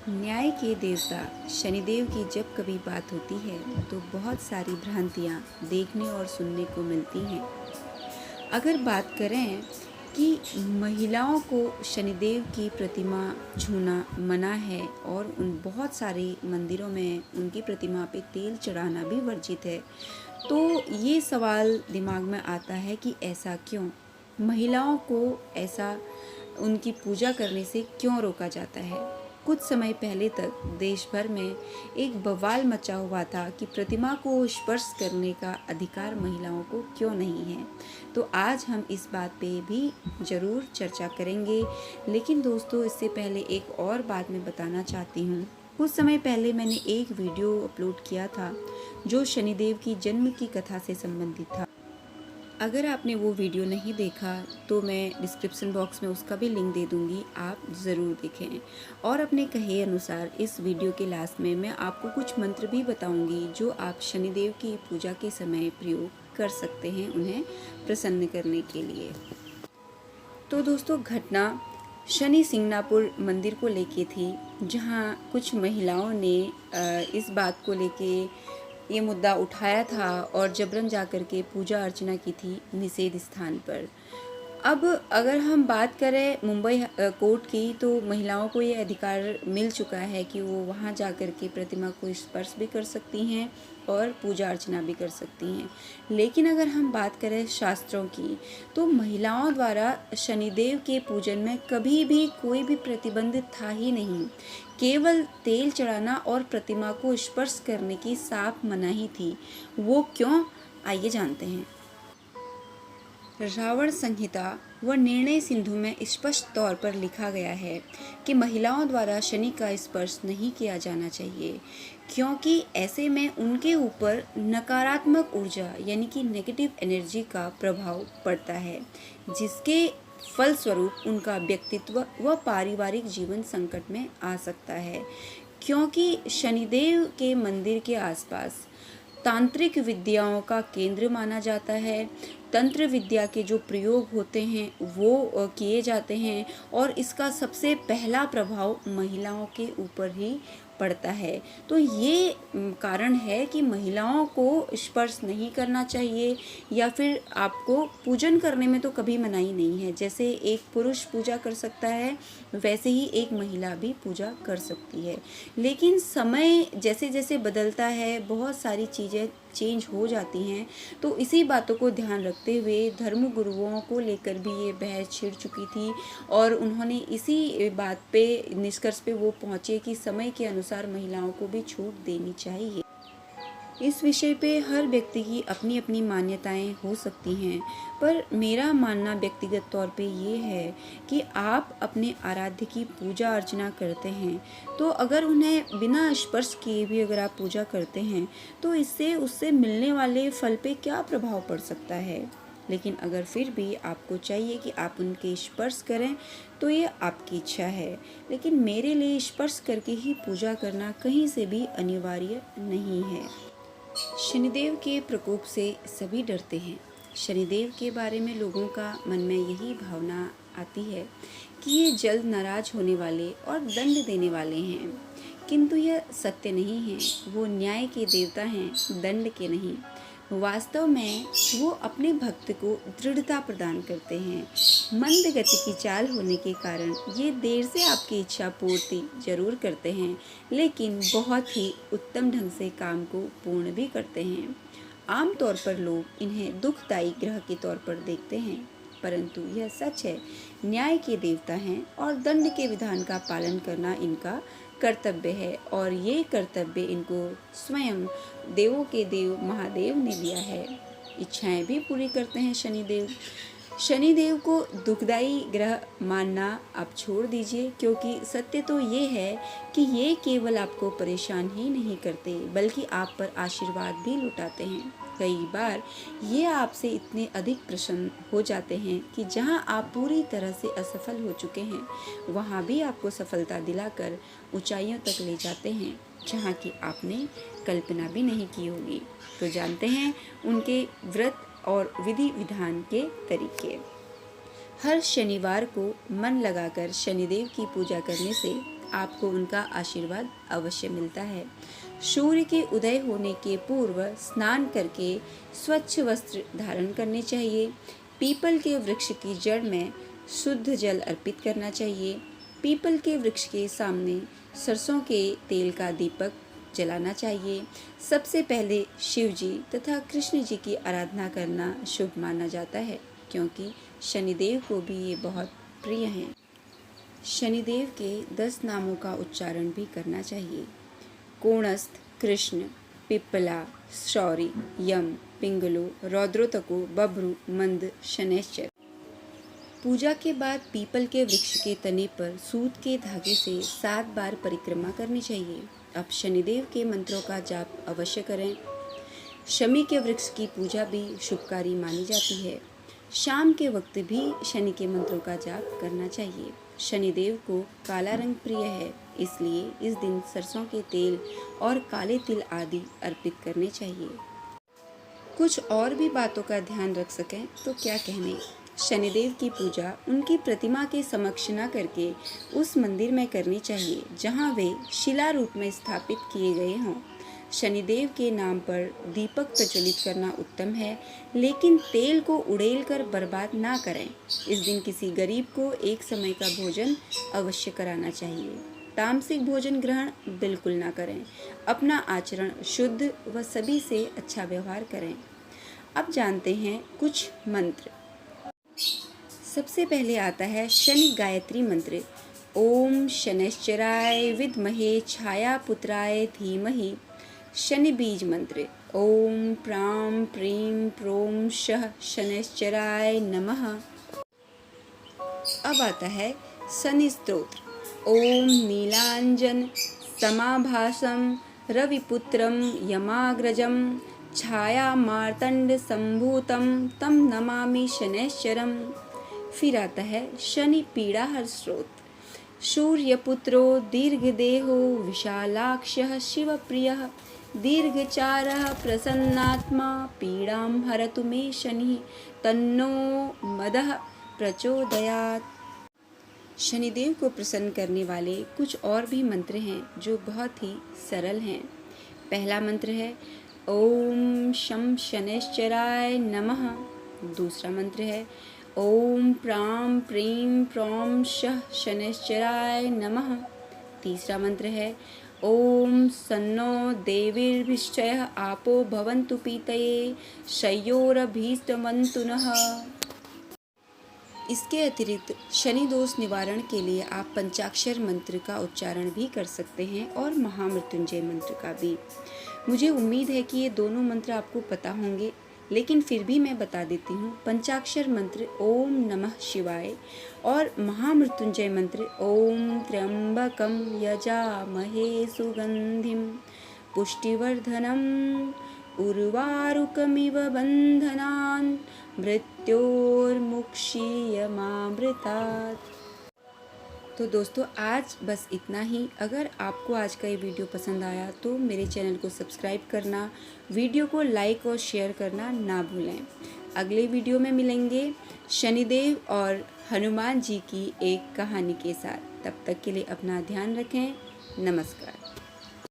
न्याय के देवता शनिदेव की जब कभी बात होती है तो बहुत सारी भ्रांतियाँ देखने और सुनने को मिलती हैं। अगर बात करें कि महिलाओं को शनिदेव की प्रतिमा छूना मना है और उन बहुत सारे मंदिरों में उनकी प्रतिमा पे तेल चढ़ाना भी वर्जित है, तो ये सवाल दिमाग में आता है कि ऐसा क्यों? महिलाओं को ऐसा उनकी पूजा करने से क्यों रोका जाता है? कुछ समय पहले तक देश भर में एक बवाल मचा हुआ था कि प्रतिमा को स्पर्श करने का अधिकार महिलाओं को क्यों नहीं है। तो आज हम इस बात पे भी ज़रूर चर्चा करेंगे। लेकिन दोस्तों, इससे पहले एक और बात मैं बताना चाहती हूँ। कुछ समय पहले मैंने एक वीडियो अपलोड किया था जो शनिदेव की जन्म की कथा से संबंधित था। अगर आपने वो वीडियो नहीं देखा तो मैं डिस्क्रिप्शन बॉक्स में उसका भी लिंक दे दूँगी, आप ज़रूर देखें। और अपने कहे अनुसार इस वीडियो के लास्ट में मैं आपको कुछ मंत्र भी बताऊँगी जो आप शनिदेव की पूजा के समय प्रयोग कर सकते हैं उन्हें प्रसन्न करने के लिए। तो दोस्तों, घटना शनि सिंगनापुर मंदिर को लेके थी, जहाँ कुछ महिलाओं ने इस बात को लेके ये मुद्दा उठाया था और जबरन जाकर के पूजा अर्चना की थी निषेध स्थान पर। अब अगर हम बात करें मुंबई कोर्ट की, तो महिलाओं को ये अधिकार मिल चुका है कि वो वहाँ जाकर के प्रतिमा को स्पर्श भी कर सकती हैं और पूजा अर्चना भी कर सकती हैं। लेकिन अगर हम बात करें शास्त्रों की, तो महिलाओं द्वारा शनिदेव के पूजन में कभी भी कोई भी प्रतिबंधित था ही नहीं। केवल तेल चढ़ाना और प्रतिमा को स्पर्श करने की साफ मनाही थी। वो क्यों? आइए जानते हैं। रावण संहिता व निर्णय सिंधु में स्पष्ट तौर पर लिखा गया है कि महिलाओं द्वारा शनि का स्पर्श नहीं किया जाना चाहिए, क्योंकि ऐसे में उनके ऊपर नकारात्मक ऊर्जा यानी कि नेगेटिव एनर्जी का प्रभाव पड़ता है, जिसके फलस्वरूप उनका व्यक्तित्व व पारिवारिक जीवन संकट में आ सकता है। क्योंकि शनिदेव के मंदिर के आसपास तांत्रिक विद्याओं का केंद्र माना जाता है, तंत्र विद्या के जो प्रयोग होते हैं वो किए जाते हैं और इसका सबसे पहला प्रभाव महिलाओं के ऊपर ही पड़ता है। तो ये कारण है कि महिलाओं को स्पर्श नहीं करना चाहिए, या फिर आपको पूजन करने में तो कभी मनाही नहीं है। जैसे एक पुरुष पूजा कर सकता है, वैसे ही एक महिला भी पूजा कर सकती है। लेकिन समय जैसे जैसे बदलता है, बहुत सारी चीज़ें चेंज हो जाती हैं। तो इसी बातों को ध्यान रखते हुए धर्म गुरुओं को लेकर भी ये बहस छिड़ चुकी थी और उन्होंने इसी बात पे निष्कर्ष पे वो पहुँचे कि समय के अनुसार महिलाओं को भी छूट देनी चाहिए। इस विषय पे हर व्यक्ति की अपनी अपनी मान्यताएं हो सकती हैं, पर मेरा मानना व्यक्तिगत तौर पे ये है कि आप अपने आराध्य की पूजा अर्चना करते हैं, तो अगर उन्हें बिना स्पर्श किए भी अगर आप पूजा करते हैं, तो इससे उससे मिलने वाले फल पे क्या प्रभाव पड़ सकता है। लेकिन अगर फिर भी आपको चाहिए कि आप उनके स्पर्श करें, तो ये आपकी इच्छा है। लेकिन मेरे लिए स्पर्श करके ही पूजा करना कहीं से भी अनिवार्य नहीं है। शनिदेव के प्रकोप से सभी डरते हैं। शनिदेव के बारे में लोगों का मन में यही भावना आती है कि ये जल्द नाराज होने वाले और दंड देने वाले हैं, किंतु यह सत्य नहीं है। वो न्याय के देवता हैं, दंड के नहीं। वास्तव में वो अपने भक्त को दृढ़ता प्रदान करते हैं। मंद गति की चाल होने के कारण ये देर से आपकी इच्छा पूर्ति जरूर करते हैं, लेकिन बहुत ही उत्तम ढंग से काम को पूर्ण भी करते हैं। आमतौर पर लोग इन्हें दुखदायी ग्रह के तौर पर देखते हैं, परंतु यह सच है, न्याय के देवता हैं और दंड के विधान का पालन करना इनका कर्तव्य है। और ये कर्तव्य इनको स्वयं देवों के देव महादेव ने दिया है। इच्छाएं भी पूरी करते हैं शनिदेव। शनिदेव को दुखदाई ग्रह मानना आप छोड़ दीजिए, क्योंकि सत्य तो ये है कि ये केवल आपको परेशान ही नहीं करते, बल्कि आप पर आशीर्वाद भी लुटाते हैं। कई बार ये आपसे इतने अधिक प्रसन्न हो जाते हैं कि जहां आप पूरी तरह से असफल हो चुके हैं, वहां भी आपको सफलता दिलाकर ऊंचाइयों तक ले जाते हैं, जहां की आपने कल्पना भी नहीं की होगी। तो जानते हैं उनके व्रत और विधि विधान के तरीके। हर शनिवार को मन लगाकर शनिदेव की पूजा करने से आपको उनका आशीर्वाद अवश्य मिलता है। सूर्य के उदय होने के पूर्व स्नान करके स्वच्छ वस्त्र धारण करने चाहिए। पीपल के वृक्ष की जड़ में शुद्ध जल अर्पित करना चाहिए। पीपल के वृक्ष के सामने सरसों के तेल का दीपक जलाना चाहिए। सबसे पहले शिव जी तथा कृष्ण जी की आराधना करना शुभ माना जाता है, क्योंकि शनिदेव को भी ये बहुत प्रिय हैं। शनिदेव के 10 नामों का उच्चारण भी करना चाहिए। कोणस्थ, कृष्ण, पिप्पला, शौरी, यम, पिंगलो, रौद्रोतको, बभ्रु, मंद, शनैश्चर। पूजा के बाद पीपल के वृक्ष के तने पर सूत के धागे से 7 बार परिक्रमा करनी चाहिए। अब शनिदेव के मंत्रों का जाप अवश्य करें। शमी के वृक्ष की पूजा भी शुभकारी मानी जाती है। शाम के वक्त भी शनि के मंत्रों का जाप करना चाहिए। शनिदेव को काला रंग प्रिय है, इसलिए इस दिन सरसों के तेल और काले तिल आदि अर्पित करने चाहिए। कुछ और भी बातों का ध्यान रख सकें तो क्या कहने। शनिदेव की पूजा उनकी प्रतिमा के समक्ष न करके उस मंदिर में करनी चाहिए जहां वे शिला रूप में स्थापित किए गए हों। शनिदेव के नाम पर दीपक प्रज्वलित करना उत्तम है, लेकिन तेल को उड़ेल कर बर्बाद ना करें। इस दिन किसी गरीब को एक समय का भोजन अवश्य कराना चाहिए। तामसिक भोजन ग्रहण बिल्कुल ना करें। अपना आचरण शुद्ध व सभी से अच्छा व्यवहार करें। अब जानते हैं कुछ मंत्र। सबसे पहले आता है शनि गायत्री मंत्र। ओम शनैश्चराय विद्महे छायापुत्राय धीमहि। शनि बीज मंत्र। ओम प्रां प्रीं प्रों शः शनैश्चराय नमः। अब आता है शनि स्तोत्र। ओम नीलांजन समाभासं रविपुत्रं यमाग्रजं छाया मार्तंड संभूतं तम नमामि शनैश्चरम्। फिर आता है शनि पीड़ाहर स्तोत्र। सूर्यपुत्रो दीर्घदेहो विशालाक्षः शिवप्रियः दीर्घचारः प्रसन्नात्मा पीड़ां हरतु मे शनिः तन्नो मदः प्रचोदयात्। शनिदेव को प्रसन्न करने वाले कुछ और भी मंत्र हैं जो बहुत ही सरल हैं। पहला मंत्र है ओम शं शनैश्चराय नमः। दूसरा मंत्र है ओम प्रां प्रीं प्रौं शः शनैश्चराय नमः। तीसरा मंत्र है ओम सन्नो देवीर्भिश्चयः आपो भवन्तु पीतये शयोरभीष्टवन्तु नः। इसके अतिरिक्त शनि दोष निवारण के लिए आप पंचाक्षर मंत्र का उच्चारण भी कर सकते हैं और महामृत्युंजय मंत्र का भी। मुझे उम्मीद है कि ये दोनों मंत्र आपको पता होंगे, लेकिन फिर भी मैं बता देती हूँ। पंचाक्षर मंत्र ओम नमः शिवाय और महामृत्युंजय मंत्र ओम त्र्यंबकं यजामहे सुगंधिं पुष्टिवर्धनम् उर्वारुकमिव बन्धनान् मृत्योर्मुक्षीयमामृतात्। तो दोस्तों आज बस इतना ही। अगर आपको आज का ये वीडियो पसंद आया तो मेरे चैनल को सब्सक्राइब करना, वीडियो को लाइक और शेयर करना ना भूलें। अगले वीडियो में मिलेंगे शनिदेव और हनुमान जी की एक कहानी के साथ। तब तक के लिए अपना ध्यान रखें। नमस्कार।